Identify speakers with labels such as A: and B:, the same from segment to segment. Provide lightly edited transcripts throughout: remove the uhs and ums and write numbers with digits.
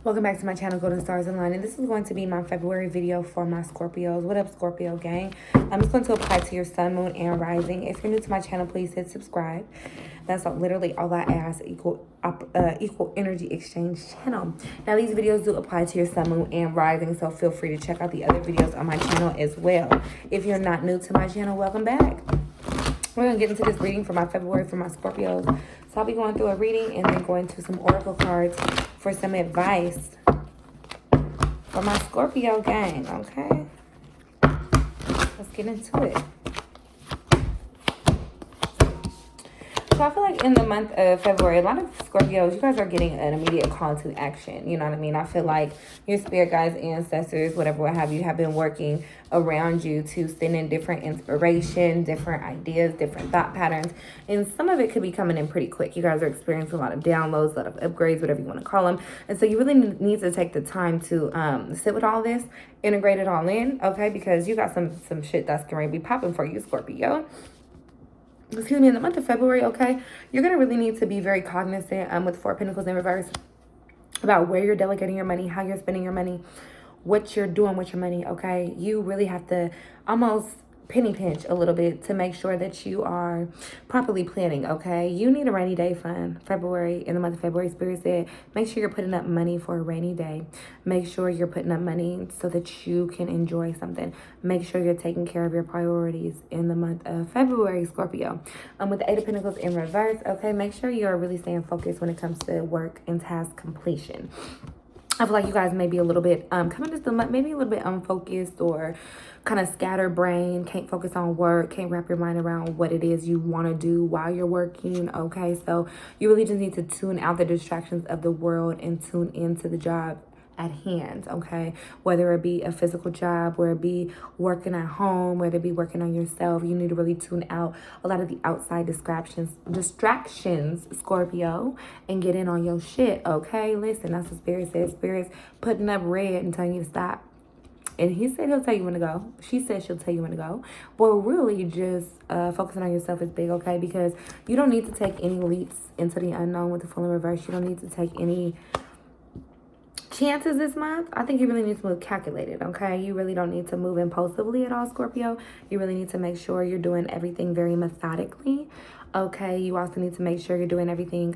A: Welcome back to my channel, Golden Stars Aligned, and this is going to be my February video for my Scorpios. What up, Scorpio gang? I'm just going to apply to your sun, moon, and rising. If you're new to my channel, please hit subscribe. That's literally all I ask, equal energy exchange channel. Now, these videos do apply to your sun, moon, and rising, so feel free to check out the other videos on my channel as well. If you're not new to my channel, welcome back. We're going to get into this reading for my February for my Scorpios. So I'll be going through a reading and then going to some oracle cards for some advice for my Scorpio gang, okay? Let's get into it. So I feel like in the month of February, a lot of Scorpios, you guys are getting an immediate call to action. You know what I mean? I feel like your spirit guides, ancestors, whatever, what have you, have been working around you to send in different inspiration, different ideas, different thought patterns. And some of it could be coming in pretty quick. You guys are experiencing a lot of downloads, a lot of upgrades, whatever you want to call them. And so you really need to take the time to sit with all this, integrate it all in, okay? Because you got some shit that's going to be popping for you, Scorpio. Excuse me, in the month of February, okay, you're going to really need to be very cognizant with Four of Pentacles in reverse about where you're delegating your money, how you're spending your money, what you're doing with your money, okay? You really have to almost penny pinch a little bit to make sure that you are properly planning, okay? You need a rainy day fund. February, in the month of February, Spirit said, make sure you're putting up money for a rainy day. Make sure you're putting up money so that you can enjoy something. Make sure you're taking care of your priorities in the month of February, Scorpio. With the Eight of Pentacles in reverse, okay, make sure you're really staying focused when it comes to work and task completion. I feel like you guys may be a little bit, coming to the month, maybe a little bit unfocused or kind of scatterbrained, can't focus on work, can't wrap your mind around what it is you want to do while you're working, okay? So you really just need to tune out the distractions of the world and tune into the job at hand, okay? Whether it be a physical job, whether it be working at home, whether it be working on yourself, you need to really tune out a lot of the outside distractions, Scorpio, and get in on your shit, okay? Listen, that's what Spirit says. Spirit's putting up red and telling you to stop. And he said he'll tell you when to go. She said she'll tell you when to go. But really just focusing on yourself is big, okay? Because you don't need to take any leaps into the unknown with the Fool in reverse. You don't need to take any chances this month. I think you really need to move calculated, okay? You really don't need to move impulsively at all, Scorpio. You really need to make sure you're doing everything very methodically, okay? You also need to make sure you're doing everything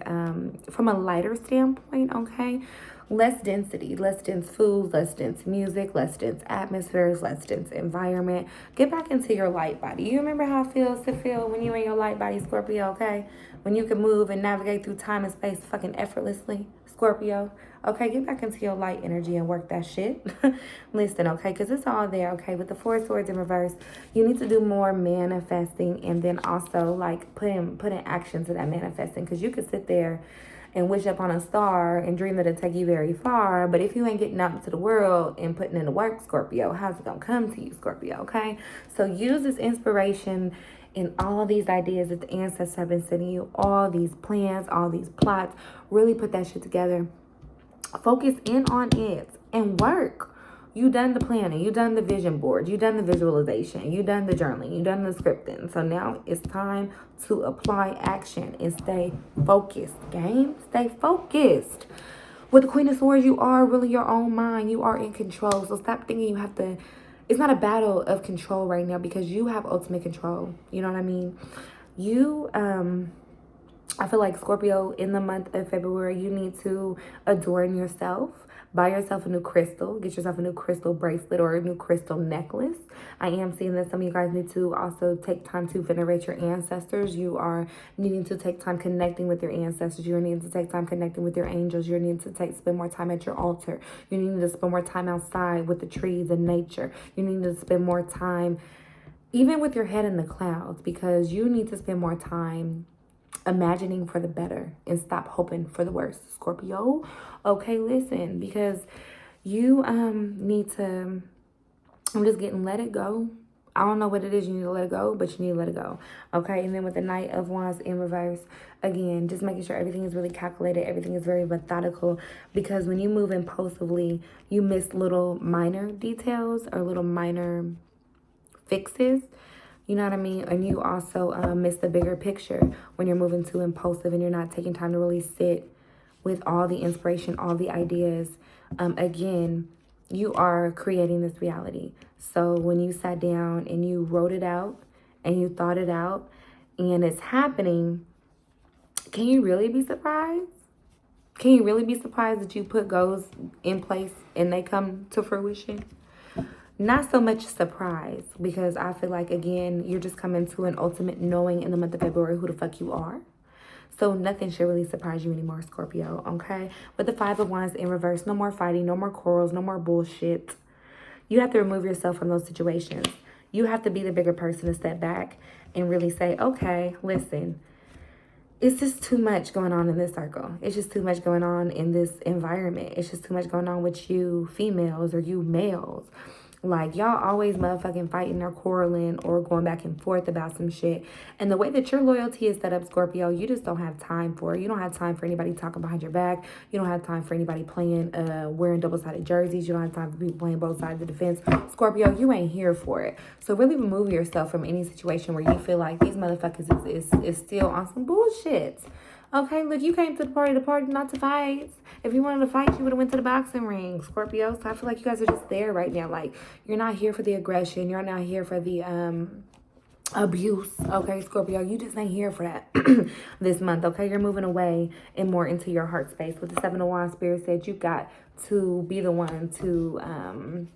A: from a lighter standpoint, okay? Less density, less dense foods, less dense music, less dense atmospheres, less dense environment. Get back into your light body. You remember how it feels to feel when you're in your light body, Scorpio, okay? When you can move and navigate through time and space fucking effortlessly, Scorpio. Okay, get back into your light energy and work that shit. Listen, okay, because it's all there, okay? With the Four of Swords in reverse, you need to do more manifesting and then also, like, put in action to that manifesting, because you could sit there and wish upon a star and dream that it'll take you very far. But if you ain't getting out into the world and putting in the work, Scorpio, how's it going to come to you, Scorpio, okay? So use this inspiration and all these ideas that the ancestors have been sending you, all these plans, all these plots. Really put that shit together. Focus in on it and work. You done the planning, you done the vision board, you done the visualization, you done the journaling, you done the scripting. So now it's time to apply action and stay focused, gang. Stay focused. With the Queen of Swords, you are really your own mind. You are in control. So stop thinking you have to. It's not a battle of control right now, because you have ultimate control. You know what I mean? You, I feel like, Scorpio, in the month of February, you need to adorn yourself. Buy yourself a new crystal. Get yourself a new crystal bracelet or a new crystal necklace. I am seeing that some of you guys need to also take time to venerate your ancestors. You are needing to take time connecting with your ancestors. You're needing to take time connecting with your angels. You're needing to spend more time at your altar. You need to spend more time outside with the trees and nature. You need to spend more time even with your head in the clouds, because you need to spend more time imagining for the better and stop hoping for the worst, Scorpio. Okay, listen, because you need to, I'm just getting, let it go. I don't know what it is you need to let it go, but you need to let it go. Okay, and then with the Knight of Wands in reverse, again, just making sure everything is really calculated, everything is very methodical, because when you move impulsively, you miss little minor details or little minor fixes. You know what I mean? And you also miss the bigger picture when you're moving too impulsive and you're not taking time to really sit with all the inspiration, all the ideas. Again, you are creating this reality. So when you sat down and you wrote it out and you thought it out and it's happening, can you really be surprised? Can you really be surprised that you put goals in place and they come to fruition? Not so much surprise, because I feel like, again, you're just coming to an ultimate knowing in the month of February who the fuck you are. So nothing should really surprise you anymore, Scorpio, okay? With the Five of Wands in reverse, no more fighting, no more quarrels, no more bullshit. You have to remove yourself from those situations. You have to be the bigger person to step back and really say, okay, listen, it's just too much going on in this circle. It's just too much going on in this environment. It's just too much going on with you females or you males. Like, y'all always motherfucking fighting or quarreling or going back and forth about some shit. And the way that your loyalty is set up, Scorpio, you just don't have time for it. You don't have time for anybody talking behind your back. You don't have time for anybody playing, wearing double-sided jerseys. You don't have time for people playing both sides of the fence. Scorpio, you ain't here for it. So really remove yourself from any situation where you feel like these motherfuckers is still on some bullshit. Okay, look, you came to the party not to fight. If you wanted to fight, you would have went to the boxing ring, Scorpio. So I feel like you guys are just there right now. Like, you're not here for the aggression. You're not here for the abuse. Okay, Scorpio, you just ain't here for that this month. Okay, you're moving away and more into your heart space. With the Seven of Wands, Spirit said you got to be the one to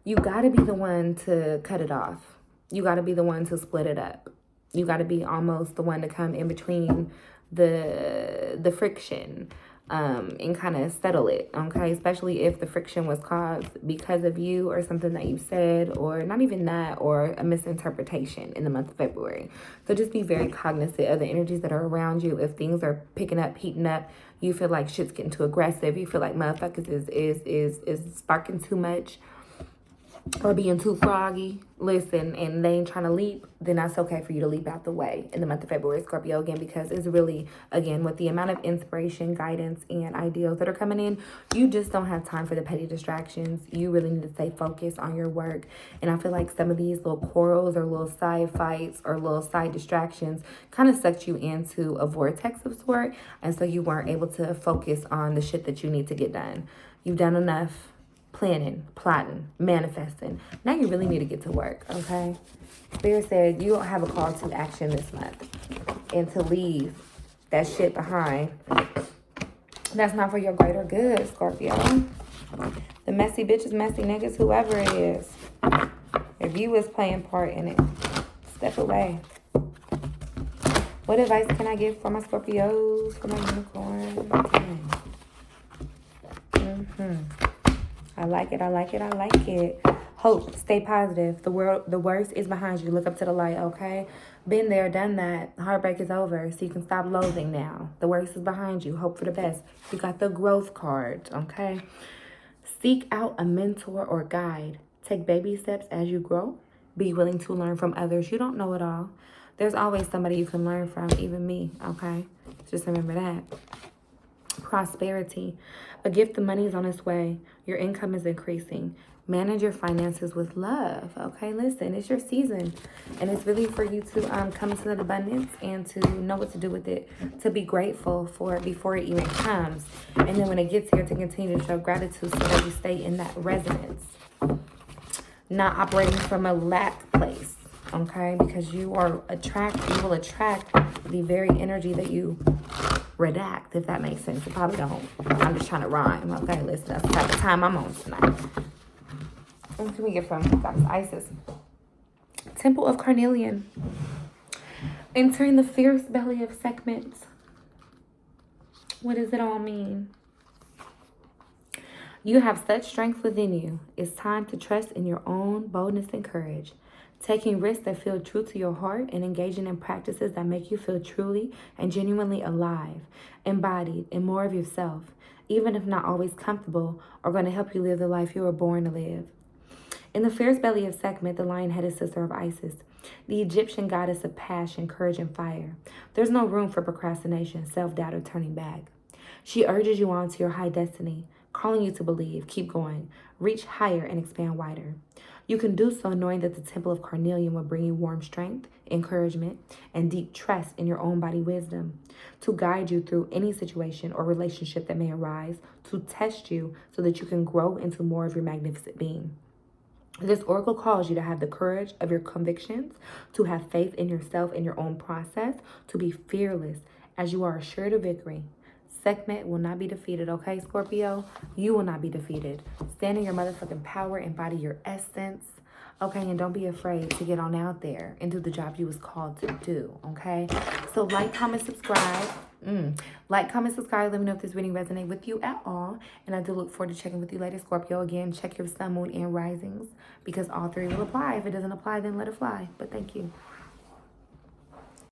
A: you got to be the one to cut it off. You got to be the one to split it up. You got to be almost the one to come in between the friction and kind of settle it, okay? Especially if the friction was caused because of you or something that you said, or not even that, or a misinterpretation in the month of February. So just be very cognizant of the energies that are around you. If things are picking up, heating up, you feel like shit's getting too aggressive, you feel like motherfuckers is sparking too much or being too froggy, listen, and they ain't trying to leap, then that's okay for you to leap out the way in the month of February, Scorpio, again, because it's really, again, with the amount of inspiration, guidance, and ideals that are coming in, you just don't have time for the petty distractions. You really need to stay focused on your work. And I feel like some of these little quarrels or little side fights or little side distractions kind of sucked you into a vortex of sort, and so you weren't able to focus on the shit that you need to get done. You've done enough planning, plotting, manifesting. Now you really need to get to work, okay? Spirit said you don't have a call to action this month, and to leave that shit behind. That's not for your greater good, Scorpio. The messy bitches, messy niggas, whoever it is. If you was playing part in it, step away. What advice can I give for my Scorpios, for my unicorns? I like it, I like it, I like it. Hope, stay positive. The worst is behind you. Look up to the light, okay? Been there, done that. Heartbreak is over, so you can stop loathing now. The worst is behind you. Hope for the best. You got the growth card, okay? Seek out a mentor or guide. Take baby steps as you grow. Be willing to learn from others. You don't know it all. There's always somebody you can learn from, even me, okay? Just remember that. Prosperity. A gift of money is on its way. Your income is increasing. Manage your finances with love. Okay, listen, it's your season, and it's really for you to come to that abundance and to know what to do with it, to be grateful for it before it even comes, and then when it gets here, to continue to show gratitude so that you stay in that resonance, not operating from a lack place. Okay, because you will attract the very energy that you redact, if that makes sense. It probably don't. I'm just trying to rhyme. Okay, listen, that's the type of time I'm on tonight. What can we get from Isis? Temple of Carnelian. Entering the fierce belly of segments. What does it all mean? You have such strength within you. It's time to trust in your own boldness and courage. Taking risks that feel true to your heart and engaging in practices that make you feel truly and genuinely alive, embodied, and more of yourself, even if not always comfortable, are going to help you live the life you were born to live. In the fierce belly of Sekhmet, the lion-headed sister of Isis, the Egyptian goddess of passion, courage, and fire, there's no room for procrastination, self-doubt, or turning back. She urges you on to your high destiny, calling you to believe, keep going, reach higher, and expand wider. You can do so knowing that the Temple of Carnelian will bring you warm strength, encouragement, and deep trust in your own body wisdom to guide you through any situation or relationship that may arise, to test you so that you can grow into more of your magnificent being. This oracle calls you to have the courage of your convictions, to have faith in yourself and your own process, to be fearless as you are assured of victory. Sekhmet will not be defeated, okay, Scorpio? You will not be defeated. Stand in your motherfucking power, embody your essence, okay? And don't be afraid to get on out there and do the job you was called to do, okay? So like, comment, subscribe. Like, comment, subscribe. Let me know if this reading resonates with you at all. And I do look forward to checking with you later, Scorpio. Again, check your sun, moon, and risings because all three will apply. If it doesn't apply, then let it fly. But thank you.